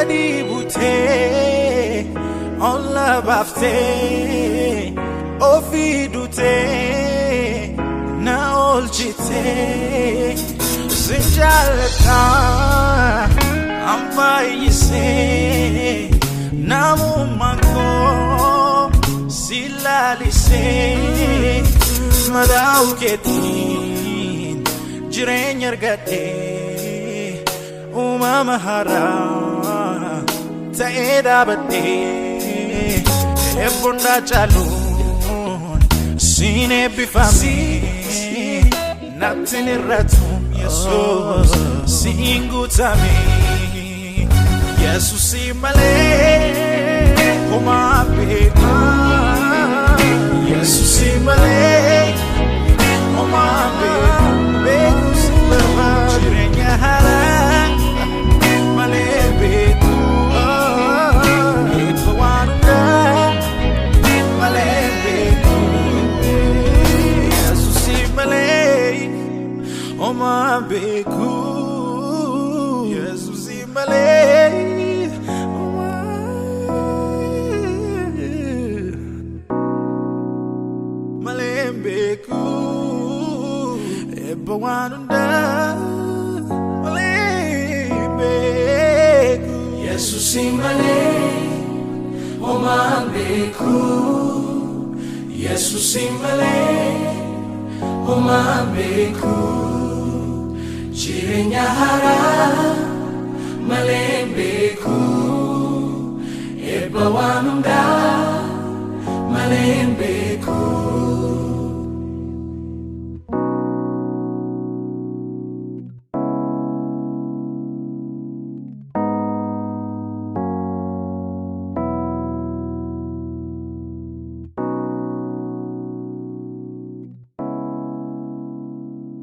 gadi bute olla bafte ofi dute na olchite sinjalta am baayise namu manko silalise madau ketin jirenya argate uma mahara taeda bate ebunda chalun sine bifami natin ratum Jesus singutami Jesus imale oma beba Jesus imale oma beba bekusima jirenya hara male betu etwanda male betu Jesus imale oma beku Jesus imale Malembeku ebawanunda malembeku Jesus imale oma beku Jesus imale oma beku jirenya hara malembeku ebawanunda malembeku